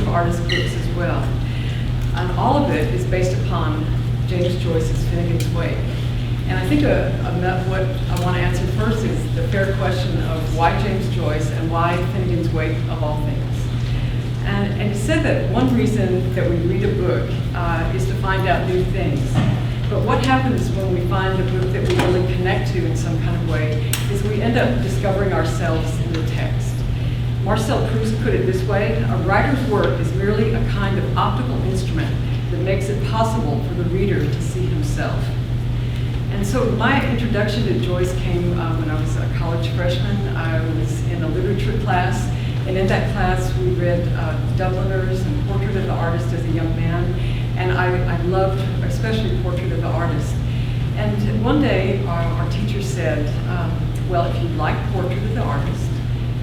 of artist books as well. And all of it is based upon James Joyce's Finnegan's Wake. And I think what I want to answer first is the fair question of why James Joyce and why Finnegan's Wake of all things. And he said that one reason that we read a book is to find out new things. But what happens when we find a book that we really connect to in some kind of way is we end up discovering ourselves in the text. Marcel Proust put it this way: a writer's work is merely a kind of optical instrument that makes it possible for the reader to see himself. And so my introduction to Joyce came when I was a college freshman. I was in a literature class, and in that class we read Dubliners and Portrait of the Artist as a young man, and I loved especially Portrait of the Artist. And one day our teacher said, well, if you like Portrait of the Artist,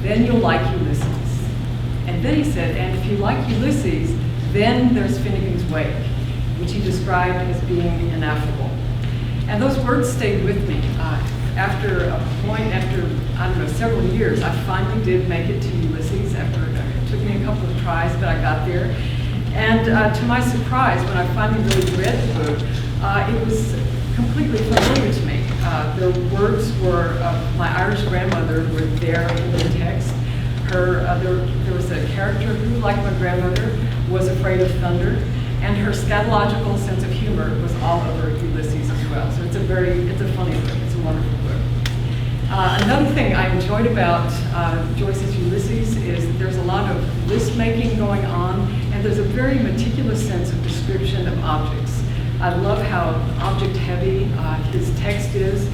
then you'll like Ulysses. And then he said, and if you like Ulysses, then there's Finnegan's Wake, which he described as being ineffable. And those words stayed with me. After I don't know, several years, I finally did make it to Ulysses. It took me a couple of tries, but I got there. And to my surprise, when I finally really read the book, it was completely familiar to me. The words were my Irish grandmother were there in the text. There was a character who, like my grandmother, was afraid of thunder, and her scatological sense of humor was all over Ulysses as well. So it's a funny book. It's a wonderful book. Another thing I enjoyed about Joyce's Ulysses is that there's a lot of list making going on, and there's a very meticulous sense of description of objects. I love how object heavy his text is,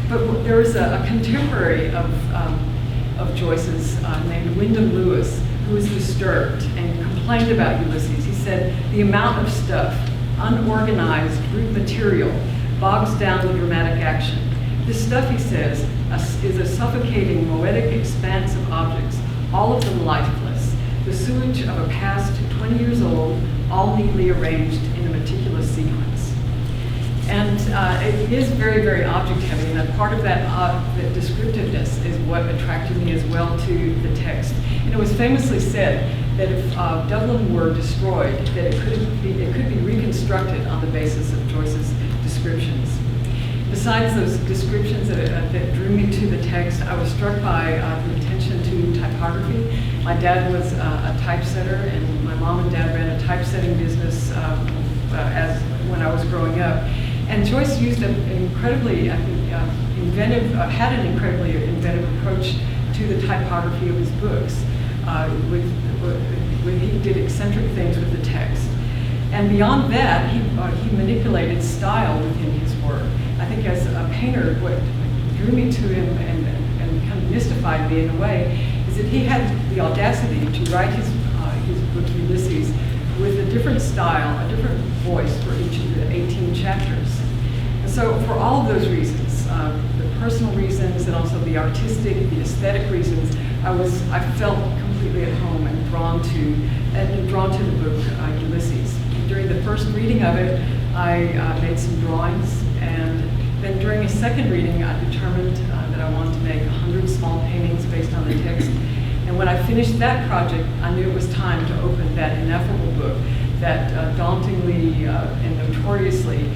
but there was a contemporary of Joyce's named Wyndham Lewis, who was disturbed and complained about Ulysses. He said, the amount of stuff, unorganized, brute material, bogs down the dramatic action. This stuff, he says, is a suffocating, moetic expanse of objects, all of them lifeless, the sewage of a past 20 years old, all neatly arranged in a meticulous sequence. And it is very, very object heavy, and a part of that descriptiveness is what attracted me as well to the text. And it was famously said that if Dublin were destroyed, that it could be reconstructed on the basis of Joyce's descriptions. Besides those descriptions that drew me to the text, I was struck by the attention to typography. My dad was a typesetter, and my mom and dad ran a typesetting business when I was growing up. And Joyce used an incredibly, had an incredibly inventive approach to the typography of his books. When he did eccentric things with the text. And beyond that, he manipulated style within his work. I think as a painter, what drew me to him and kind of mystified me in a way is that he had the audacity to write his book Ulysses with a different style, a different voice for each of the 18 chapters. And so for all of those reasons, the personal reasons and also the artistic, the aesthetic reasons, I felt completely at home and drawn to the book Ulysses. During the first reading of it, I made some drawings, and then during a second reading, I determined that I wanted to make 100 small paintings based on the text. And when I finished that project, I knew it was time to open that ineffable book, that dauntingly and notoriously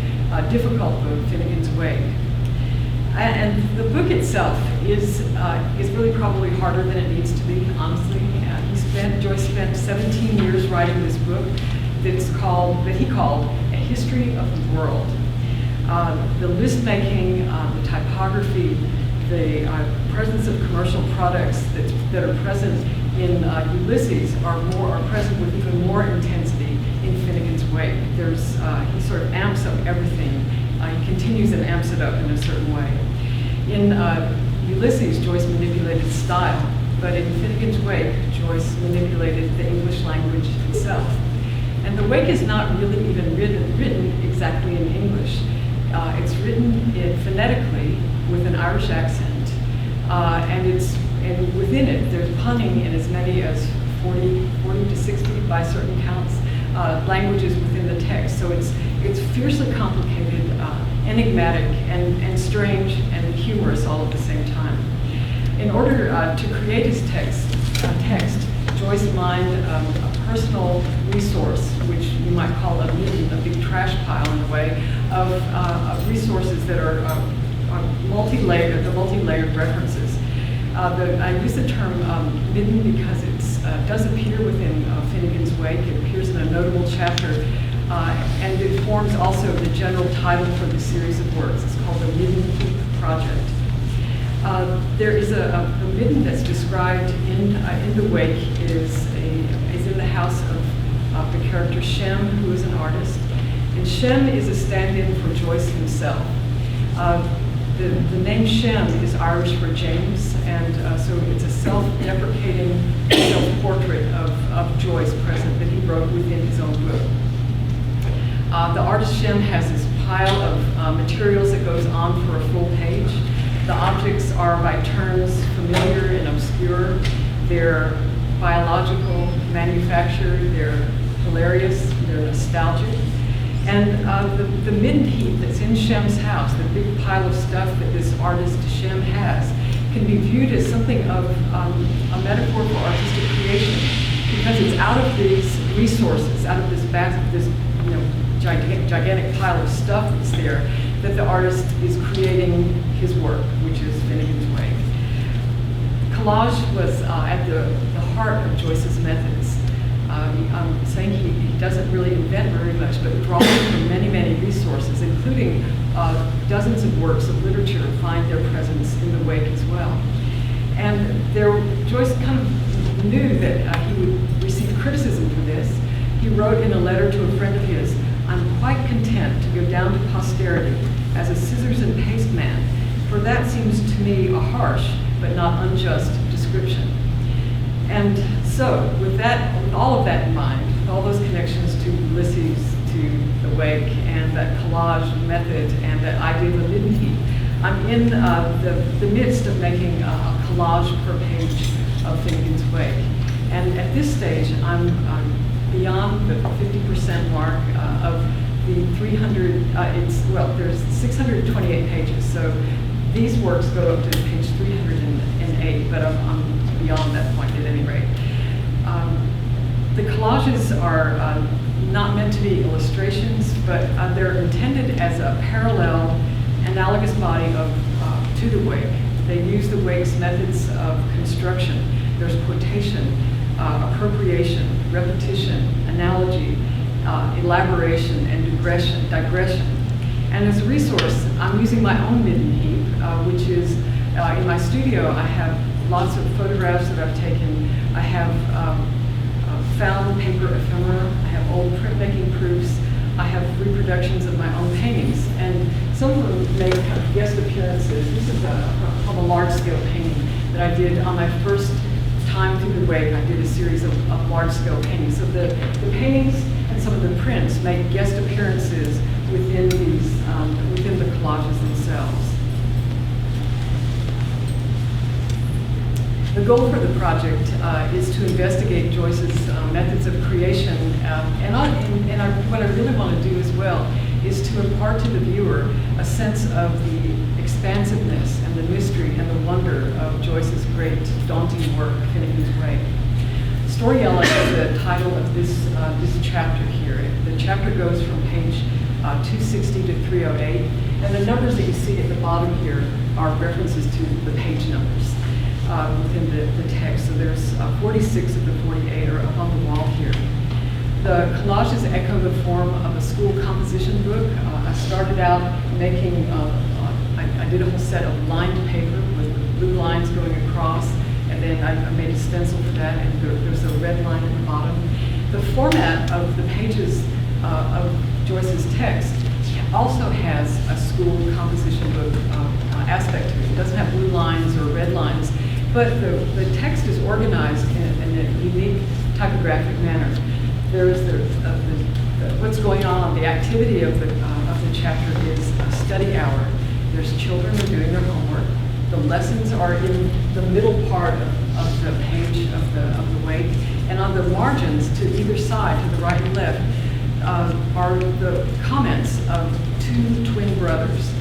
difficult book, Finnegan's Wake. And the book itself is really probably harder than it needs to be, honestly. Joyce spent 17 years writing this book that he called A History of the World. The list making, the typography, the presence of commercial products that are present in Ulysses are present with even more intensity in Finnegan's Wake. He sort of amps up everything. He continues and amps it up in a certain way. In Ulysses, Joyce manipulated style, but in Finnegan's Wake, Joyce manipulated the English language itself. And the Wake is not really even written exactly in English. It's written phonetically with an Irish accent, and within it, there's punning in as many as 40 to 60 by certain counts languages within the text. So it's fiercely complicated, enigmatic, and strange and humorous all at the same time. In order to create his text, Joyce mined a personal resource, which you might call a midden, a big trash pile in a way, of resources that are multi-layered, the multi-layered references. I use the term midden because it does appear within Finnegan's Wake. It appears in a notable chapter, and it forms also the general title for the series of works. It's called the Midden Heap Project. There is a midden that's described in the Wake is in the house of the character Shem, who is an artist, and Shem is a stand-in for Joyce himself. The name Shem is Irish for James, and so it's a self-deprecating self-portrait of Joyce present that he wrote within his own book. The artist Shem has this pile of materials that goes on for a full page. The objects are by turns familiar and obscure. They're biological, manufactured, they're hilarious, they're nostalgic. And the midden heap that's in Shem's house, the big pile of stuff that this artist Shem has, can be viewed as something of a metaphor for artistic creation, because it's out of these resources, out of this gigantic pile of stuff that's there, that the artist is creating his work, which is Finnegan's Wake. Collage was at the heart of Joyce's methods. I'm saying he doesn't really invent very much, but draws from many, many resources, including dozens of works of literature find their presence in the Wake as well. And Joyce kind of knew that he would receive criticism for this. He wrote in a letter to a friend of his, "I'm quite content to go down to posterity as a scissors and paste man, for that seems to me a harsh but not unjust description." And so, with all of that in mind, with all those connections to Ulysses, to the Wake, and that collage method, and that idea of a midden heap, I'm in the midst of making a collage per page of Finnegan's Wake. And at this stage, I'm beyond the 50% mark of the 300, there's 628 pages, so these works go up to page 308, but I'm beyond that point at any rate. The collages are not meant to be illustrations, but they're intended as a parallel, analogous body to the Wake. They use the Wake's methods of construction. There's quotation, appropriation, repetition, analogy, elaboration, and digression. And as a resource, I'm using my own midden heap, which is, in my studio, I have lots of photographs that I've taken. I have found paper ephemera. I have old printmaking proofs. I have reproductions of my own paintings. And some of them make kind of guest appearances. This is called a large-scale painting that I did on my first time through the Wake. I did a series of large-scale paintings. So the paintings and some of the prints make guest appearances within the collages themselves. The goal for the project is to investigate Joyce's methods of creation, what I really want to do as well is to impart to the viewer a sense of the expansiveness and the mystery and the wonder of Joyce's great, daunting work, Finnegan's Wake. Storiella is the title of this chapter here. The chapter goes from page 260 to 308, and the numbers that you see at the bottom here are references to the page numbers within the text. So there's 46 of the 48 are up on the wall here. The collages echo the form of a school composition book. I started out making, I did a whole set of lined paper with blue lines going across, and then I made a stencil for that, and there's a red line at the bottom. The format of the pages of Joyce's text also has a school composition book aspect to it. It doesn't have blue lines or red lines, but the text is organized in a unique typographic manner. There is what's going on. The activity of the chapter is a study hour. There's children who are doing their homework. The lessons are in the middle part of the page of the Wake, and on the margins to either side, to the right and left, are the comments of two twin brothers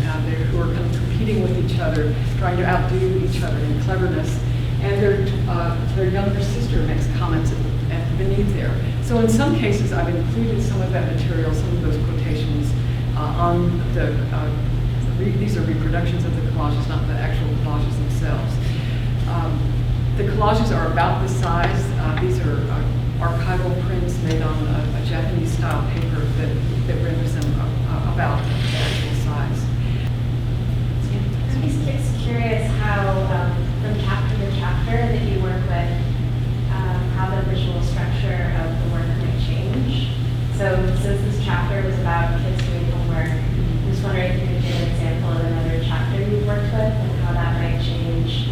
who are kind of competing with each other, trying to outdo each other in cleverness. And their younger sister makes comments at the beneath there. So in some cases, I've included some of that material, some of those quotations on the, these are reproductions of the collages, not the actual collages themselves. The collages are about this size. These are archival prints made on a Japanese style paper that renders them about the actual size. I'm just curious how, from chapter to chapter that you work with, how the visual structure of the work might change. So since this chapter was about kids doing homework, I'm just wondering if you could give an example of another chapter you've worked with and how that might change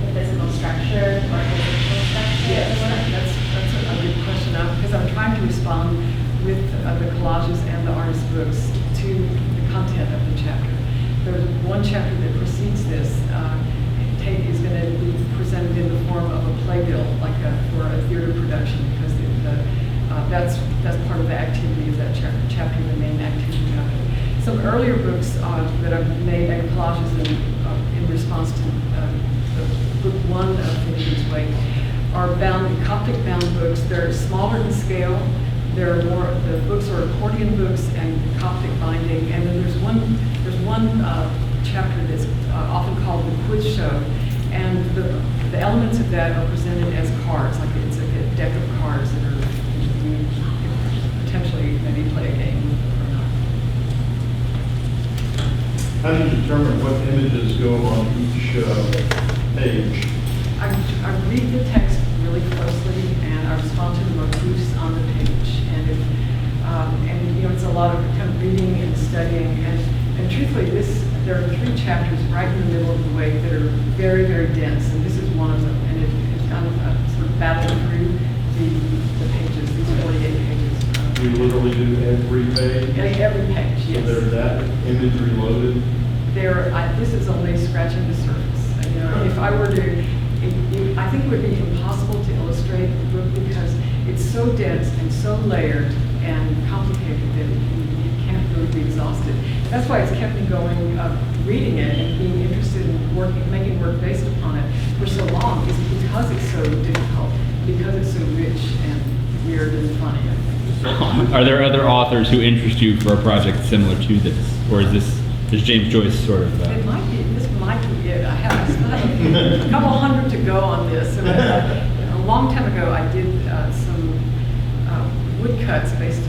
the physical structure or the visual structure Yes, of the work. that's a good question because I'm trying to respond with the collages and the artist books to the content of the chapter. There's one chapter that precedes this. Is going to be presented in the form of a playbill, like for a theater production, because that's part of the activity of that chapter, the main activity of it. Some earlier books that I've made and collages in response to the book one of Finnegan's Wake are bound, Coptic bound books. They're smaller in scale. They're more, the books are accordion books and Coptic binding, and then there's one chapter that's often called the quiz show, and the elements of that are presented as cards, like it's a deck of cards that are you could potentially maybe play a game or not. How do you determine what images go on each page? I read the text really closely and I respond to the motifs on the page, and it's a lot of kind of reading and studying, and truthfully there are 3 chapters right in the middle of the Wake that are very, very dense, and this is one of them, and it's kind of sort of battled through the pages, these 48 pages. You literally do every page? Every page, yes. So they're that imagery loaded? This is only scratching the surface. If I were to, I think it would be impossible to illustrate the book because it's so dense and so layered and complicated that you can't really be exhausted. That's why it's kept me going, reading it and being interested in making work based upon it for so long, is because it's so difficult, because it's so rich and weird and funny, I think. Are there other authors who interest you for a project similar to this, or is James Joyce sort of? This might be it. I have a couple hundred to go on this. And a long time ago, I did some woodcuts based